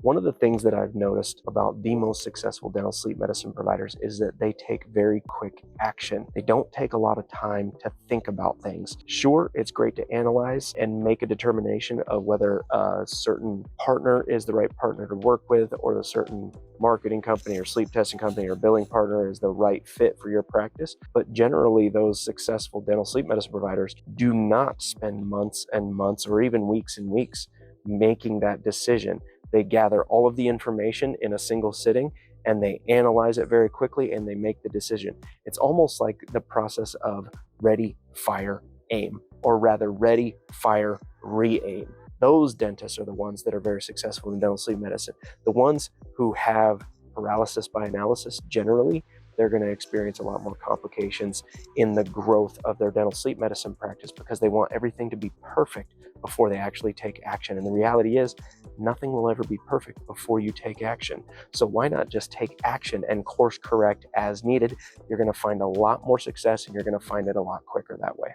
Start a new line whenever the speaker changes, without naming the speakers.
One of the things that I've noticed about the most successful dental sleep medicine providers is that they take very quick action. They don't take a lot of time to think about things. Sure, it's great to analyze and make a determination of whether a certain partner is the right partner to work with, or the certain marketing company or sleep testing company or billing partner is the right fit for your practice. But generally, those successful dental sleep medicine providers do not spend months and months or even weeks and weeks making that decision. They gather all of the information in a single sitting and they analyze it very quickly and they make the decision. It's almost like the process of ready, fire, aim, or rather ready, fire, re-aim. Those dentists are the ones that are very successful in dental sleep medicine. The ones who have paralysis by analysis, generally, they're going to experience a lot more complications in the growth of their dental sleep medicine practice because they want everything to be perfect before they actually take action. And the reality is, nothing will ever be perfect before you take action. So why not just take action and course correct as needed? You're going to find a lot more success and you're going to find it a lot quicker that way.